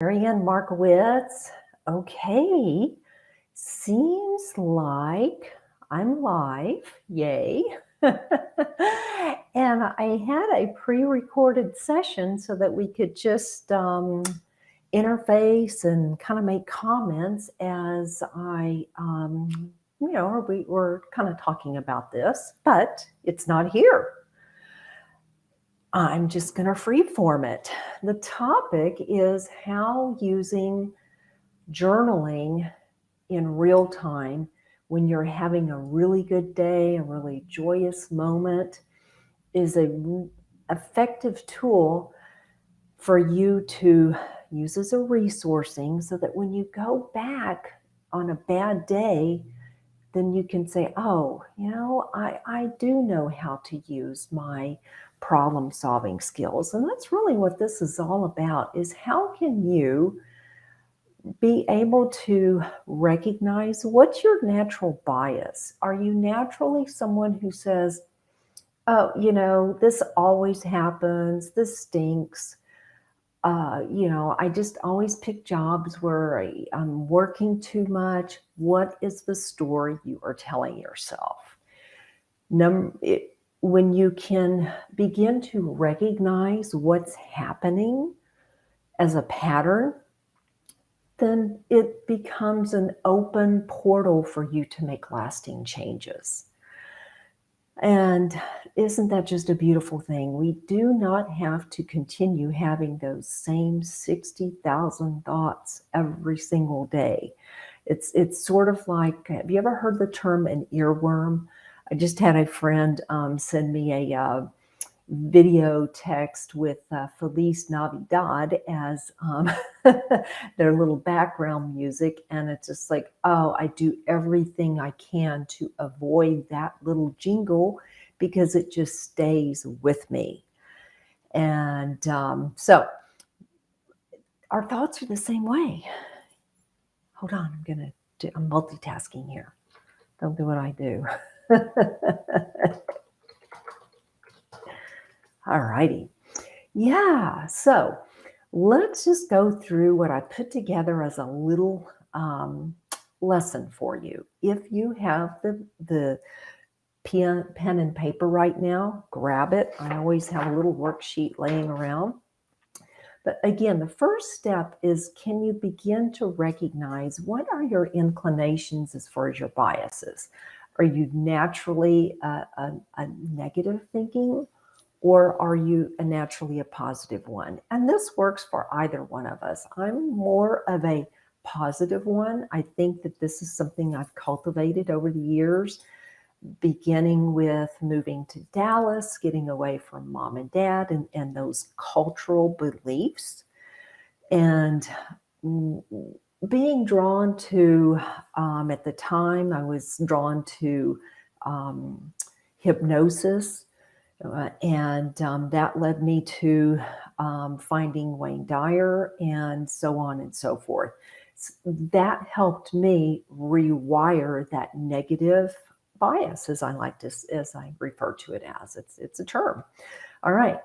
Marianne Markowitz. Okay, seems like I'm live. Yay. And I had a pre-recorded session so that we could just interface and kind of make comments as we were kind of talking about this, but it's not here. I'm just going to freeform it. The topic is how using journaling in real time when you're having a really good day, a really joyous moment, is an effective tool for you to use as a resourcing so that when you go back on a bad day, then you can say, oh, I do know how to use my problem solving skills. And that's really what this is all about, is how can you be able to recognize what's your natural bias? Are you naturally someone who says, oh, this always happens, this stinks. I just always pick jobs where I'm working too much. What is the story you are telling yourself? When you can begin to recognize what's happening as a pattern, then it becomes an open portal for you to make lasting changes. And isn't that just a beautiful thing? We do not have to continue having those same 60,000 thoughts every single day. It's sort of like, have you ever heard the term an earworm? I just had a friend send me a video text with Feliz Navidad as their little background music. And it's just like, oh, I do everything I can to avoid that little jingle because it just stays with me. And so our thoughts are the same way. Hold on, I'm multitasking here. Don't do what I do. All righty. Yeah, so let's just go through what I put together as a little lesson for you. If you have the pen and paper right now, grab it. I always have a little worksheet laying around. But again, the first step is, can you begin to recognize what are your inclinations as far as your biases? Are you naturally a negative thinking? Or are you naturally a positive one? And this works for either one of us. I'm more of a positive one. I think that this is something I've cultivated over the years, beginning with moving to Dallas, getting away from mom and dad and those cultural beliefs, and being drawn to, at the time, I was drawn to hypnosis. And that led me to finding Wayne Dyer and so on and so forth. That helped me rewire that negative bias, as I refer to it as. It's a term. All right.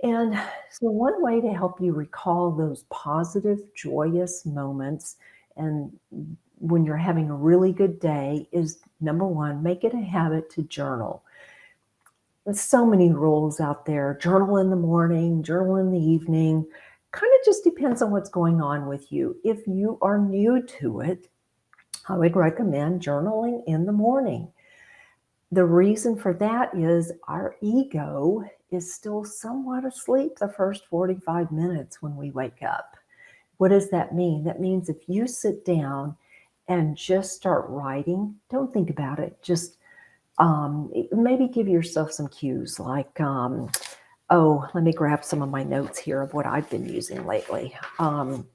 And so one way to help you recall those positive, joyous moments and when you're having a really good day is, number one, make it a habit to journal. There's so many rules out there. Journal in the morning, journal in the evening. Kind of just depends on what's going on with you. If you are new to it, I would recommend journaling in the morning. The reason for that is our ego is still somewhat asleep the first 45 minutes when we wake up. What does that mean? That means if you sit down and just start writing, don't think about it, just maybe give yourself some cues like, let me grab some of my notes here of what I've been using lately. I'm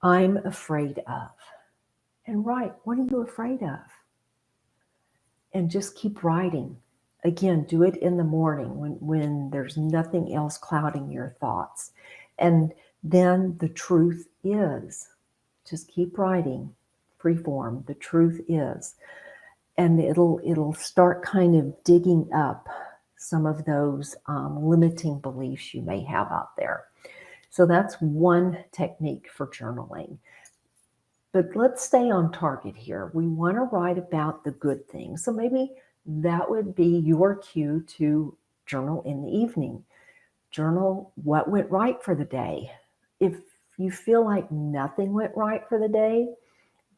afraid of. And write, what are you afraid of? And just keep writing. Again, do it in the morning when there's nothing else clouding your thoughts. And then the truth is, just keep writing, free form, the truth is. And it'll start kind of digging up some of those limiting beliefs you may have out there. So that's one technique for journaling. But let's stay on target here. We want to write about the good things. So maybe that would be your cue to journal in the evening. Journal what went right for the day. If you feel like nothing went right for the day,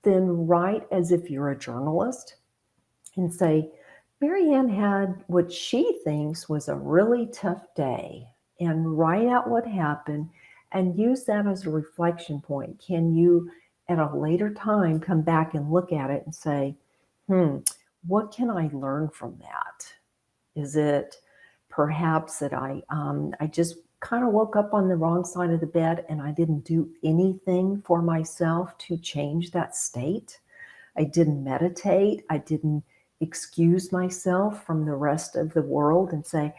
then write as if you're a journalist and say, Marianne had what she thinks was a really tough day, and write out what happened and use that as a reflection point. Can you, at a later time, come back and look at it and say, what can I learn from that? Is it perhaps that I just kind of woke up on the wrong side of the bed and I didn't do anything for myself to change that state? I didn't meditate. I didn't excuse myself from the rest of the world and say,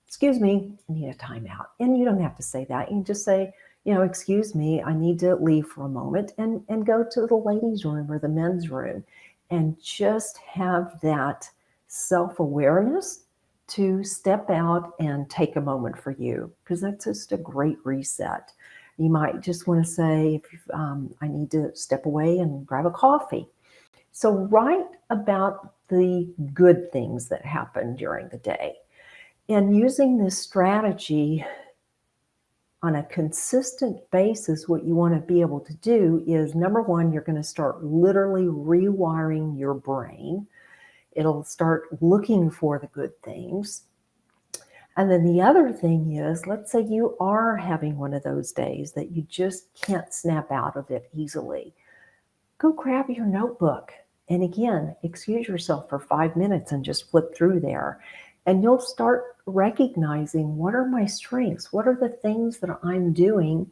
excuse me, I need a timeout. And you don't have to say that. You can just say, excuse me, I need to leave for a moment and go to the ladies' room or the men's room and just have that self-awareness to step out and take a moment for you, because that's just a great reset. You might just want to say, I need to step away and grab a coffee. So write about the good things that happen during the day. And using this strategy on a consistent basis, what you want to be able to do is, number one, you're going to start literally rewiring your brain. It'll start looking for the good things. And then the other thing is, let's say you are having one of those days that you just can't snap out of it easily. Go grab your notebook. And again, excuse yourself for 5 minutes and just flip through there. And you'll start recognizing, what are my strengths? What are the things that I'm doing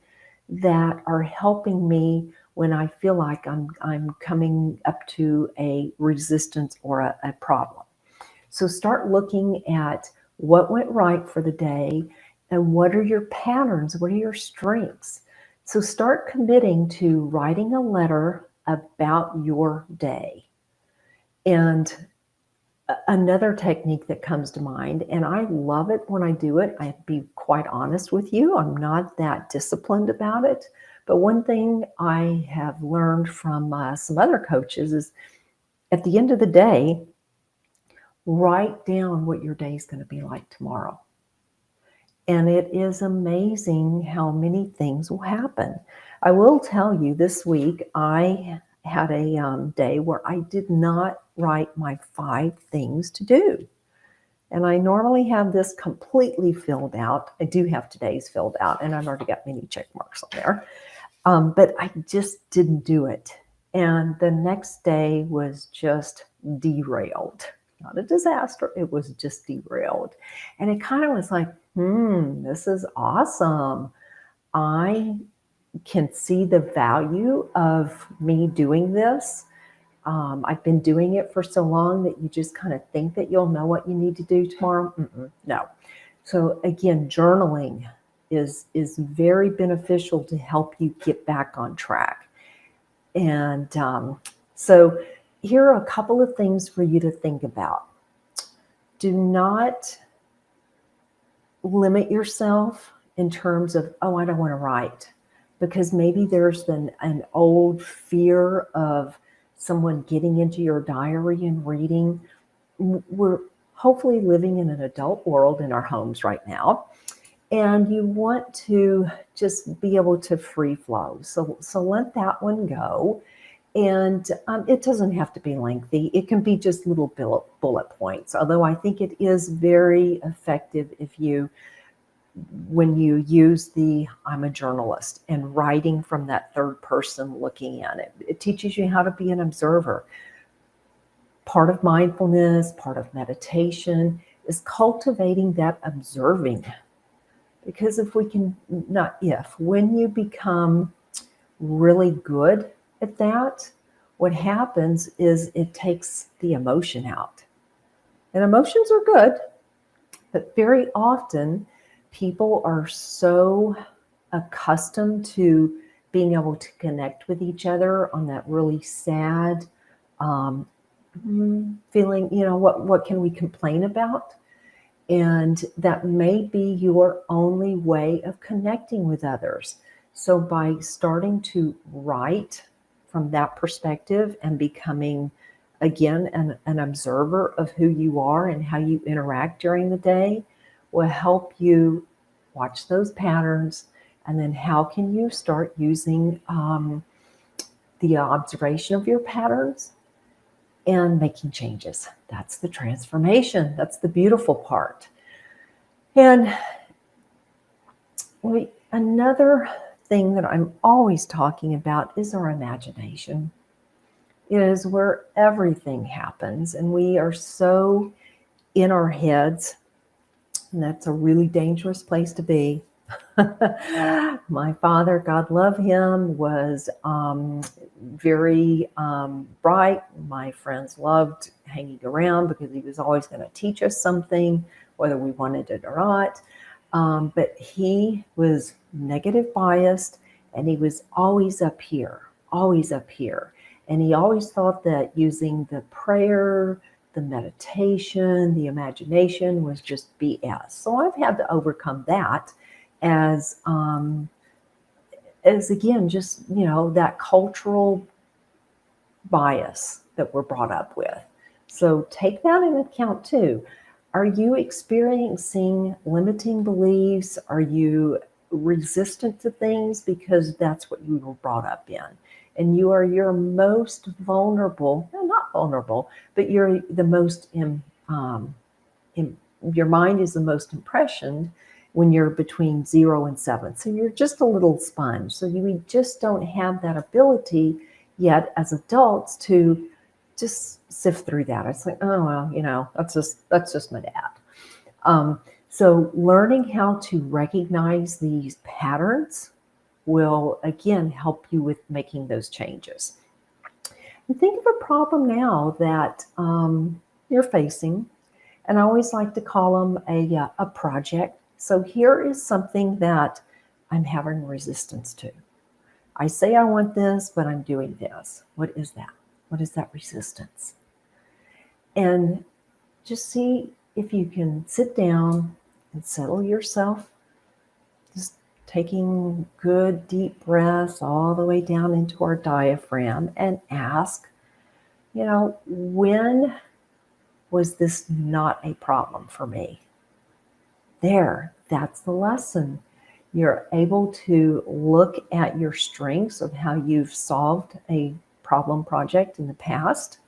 that are helping me when I feel like I'm coming up to a resistance or a problem? So start looking at what went right for the day and what are your patterns? What are your strengths? So start committing to writing a letter about your day. And another technique that comes to mind, and I love it when I do it, I'll be quite honest with you, I'm not that disciplined about it. But one thing I have learned from some other coaches is, at the end of the day, write down what your day is going to be like tomorrow. And it is amazing how many things will happen. I will tell you, this week I had a day where I did not write my 5 things to do. And I normally have this completely filled out. I do have today's filled out, and I've already got many check marks on there. But I just didn't do it. And the next day was just derailed. Not a disaster, it was just derailed. And it kind of was like, this is awesome. I can see the value of me doing this. I've been doing it for so long that you just kind of think that you'll know what you need to do tomorrow. No. So again, journaling is very beneficial to help you get back on track. And so here are a couple of things for you to think about. Do not limit yourself in terms of, I don't want to write, because maybe there's an old fear of someone getting into your diary and reading. We're hopefully living in an adult world in our homes right now, and you want to just be able to free flow. So let that one go. And it doesn't have to be lengthy. It can be just little bullet points, although I think it is very effective when you use the I'm a journalist and writing from that third person looking at it. It teaches you how to be an observer. Part of mindfulness, part of meditation is cultivating that observing. Because when you become really good at that, what happens is it takes the emotion out. And emotions are good, but very often people are so accustomed to being able to connect with each other on that really sad feeling, what can we complain about? And that may be your only way of connecting with others. So by starting to write from that perspective and becoming, again, an observer of who you are and how you interact during the day will help you watch those patterns. And then how can you start using the observation of your patterns and making changes? That's the transformation. That's the beautiful part. And another thing that I'm always talking about is our imagination. It is where everything happens, and we are so in our heads, and that's a really dangerous place to be. My father, God love him, was very bright. My friends loved hanging around because he was always going to teach us something, whether we wanted it or not. But he was negative biased, and he was always up here, always up here. And he always thought that using the prayer, the meditation, the imagination was just BS. So I've had to overcome that as again, just, that cultural bias that we're brought up with. So take that into account too. Are you experiencing limiting beliefs? Are you resistant to things because that's what you were brought up in? And you are your most vulnerable, not vulnerable, but you're the most, your mind is the most impressioned when you're between 0 and 7. So you're just a little sponge. So we just don't have that ability yet as adults to just sift through that. It's like, oh, well, that's just my dad. So learning how to recognize these patterns will, again, help you with making those changes. And think of a problem now that you're facing, and I always like to call them a project. So here is something that I'm having resistance to. I say I want this, but I'm doing this. What is that? What is that resistance? And just see if you can sit down and settle yourself, just taking good deep breaths all the way down into our diaphragm, and ask, when was this not a problem for me? That's the lesson. You're able to look at your strengths of how you've solved a problem project in the past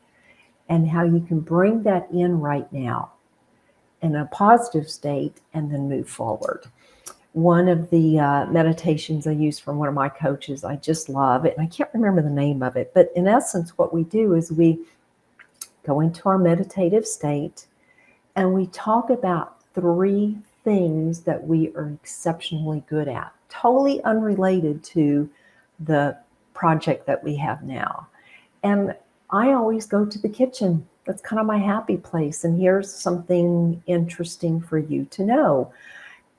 and how you can bring that in right now in a positive state and then move forward. One of the meditations I use from one of my coaches, I just love it, and I can't remember the name of it, but in essence, what we do is we go into our meditative state and we talk about 3 things that we are exceptionally good at, totally unrelated to the project that we have now. And I always go to the kitchen. That's kind of my happy place. And here's something interesting for you to know.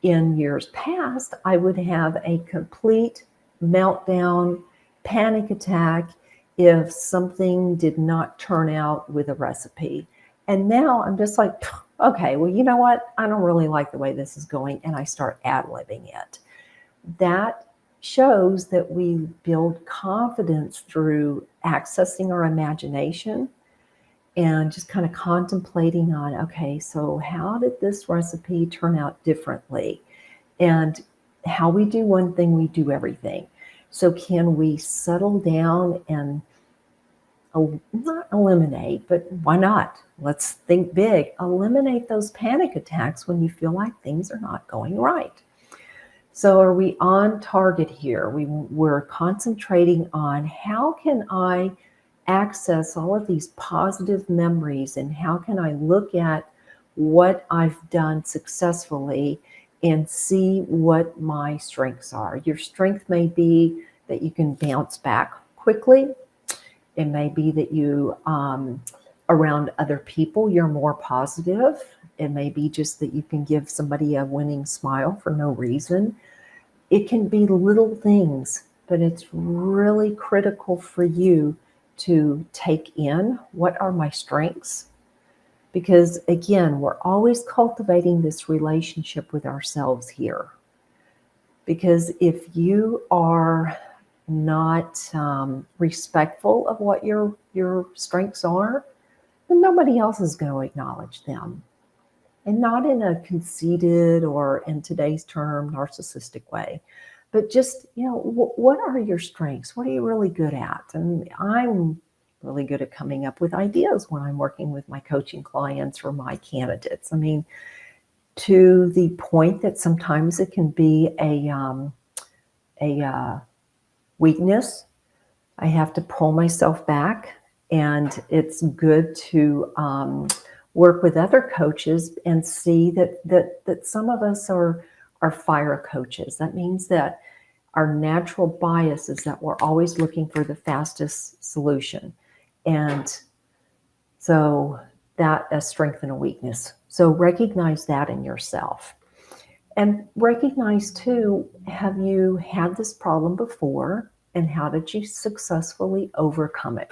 In years past, I would have a complete meltdown, panic attack if something did not turn out with a recipe. And now I'm just like, okay, well, you know what? I don't really like the way this is going. And I start ad-libbing it. That shows that we build confidence through accessing our imagination and just kind of contemplating on, okay, so how did this recipe turn out differently? And how we do one thing, we do everything. So can we settle down and not eliminate, but why not? Let's think big. Eliminate those panic attacks when you feel like things are not going right. So are we on target here? We're concentrating on how can I access all of these positive memories, and how can I look at what I've done successfully and see what my strengths are. Your strength may be that you can bounce back quickly. It may be that you, around other people, you're more positive. It may be just that you can give somebody a winning smile for no reason. It can be little things, but it's really critical for you to take in what are my strengths, Because again, we're always cultivating this relationship with ourselves here. Because if you are not respectful of what your strengths are, then nobody else is going to acknowledge them. And not in a conceited or, in today's term, narcissistic way, but just, what are your strengths? What are you really good at? And I'm really good at coming up with ideas when I'm working with my coaching clients or my candidates. I mean, to the point that sometimes it can be a weakness. I have to pull myself back, and it's good to work with other coaches and see that some of us are fire coaches. That means that our natural bias is that we're always looking for the fastest solution. And so that a strength and a weakness. So recognize that in yourself. And recognize too, have you had this problem before, and how did you successfully overcome it?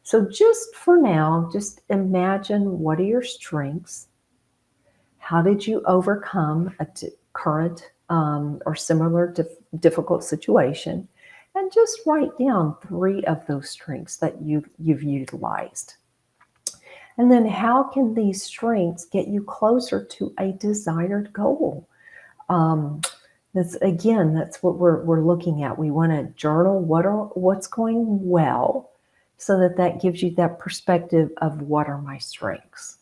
So just for now, just imagine, what are your strengths? How did you overcome a current or similar difficult situation? And just write down 3 of those strengths that you've utilized. And then how can these strengths get you closer to a desired goal? That's what we're looking at. We want to journal what's going well, so that gives you that perspective of what are my strengths.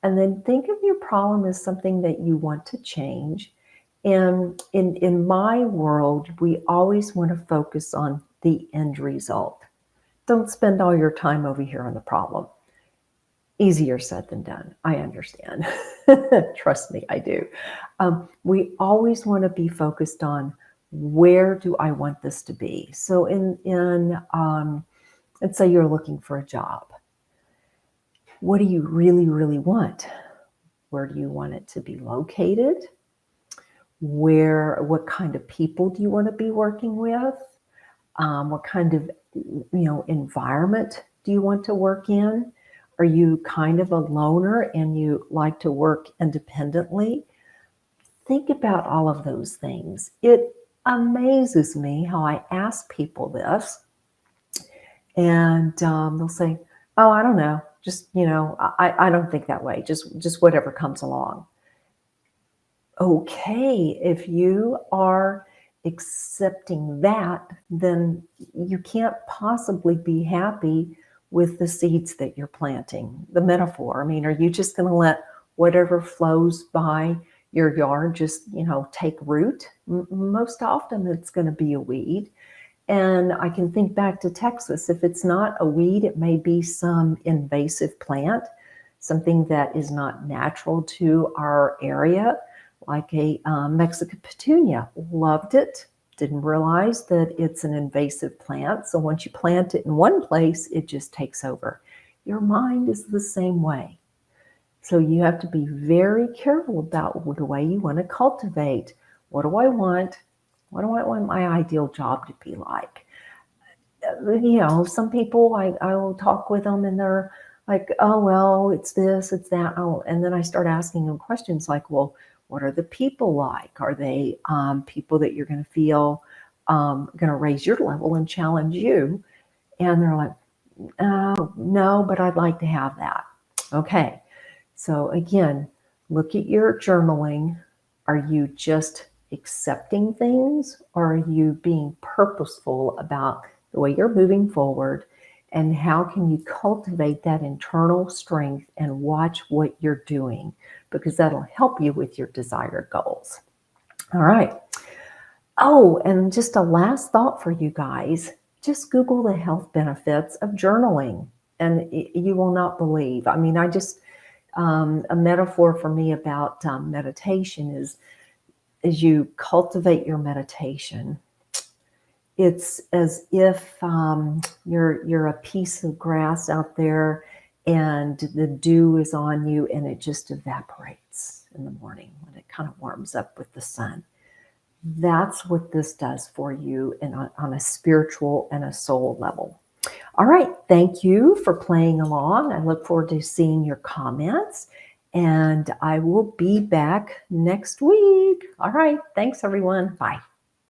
And then think of your problem as something that you want to change. And in my world, we always want to focus on the end result. Don't spend all your time over here on the problem. Easier said than done. I understand. Trust me, I do. We always want to be focused on, where do I want this to be? So let's say you're looking for a job. What do you really, really want? Where do you want it to be located? What kind of people do you want to be working with? What kind of environment do you want to work in? Are you kind of a loner and you like to work independently? Think about all of those things. It amazes me how I ask people this, and they'll say, "Oh, I don't know. Just, I don't think that way. Just whatever comes along." Okay, if you are accepting that, then you can't possibly be happy with the seeds that you're planting. The metaphor, I mean, are you just going to let whatever flows by your yard just, take root? Most often it's going to be a weed. And I can think back to Texas. If it's not a weed, it may be some invasive plant, something that is not natural to our area, like a Mexican petunia. Loved it. Didn't realize that it's an invasive plant. So once you plant it in one place, it just takes over. Your mind is the same way. So you have to be very careful about the way you want to cultivate. What do I want? What do I want my ideal job to be like? Some people, I will talk with them and they're like, "Oh, well, it's this, it's that." Oh, and then I start asking them questions like, "Well, what are the people like? Are they people that you're going to feel going to raise your level and challenge you?" And they're like, "Oh, no, but I'd like to have that." Okay. So again, look at your journaling. Are you just accepting things, or are you being purposeful about the way you're moving forward? And how can you cultivate that internal strength and watch what you're doing? Because that'll help you with your desired goals. All right. Oh, and just a last thought for you guys. Just Google the health benefits of journaling, and you will not believe. I mean, a metaphor for me about meditation is, as you cultivate your meditation, it's as if you're a piece of grass out there and the dew is on you and it just evaporates in the morning when it kind of warms up with the sun. That's what this does for you on a spiritual and a soul level. All right. Thank you for playing along. I look forward to seeing your comments, and I will be back next week. All right. Thanks, everyone. Bye.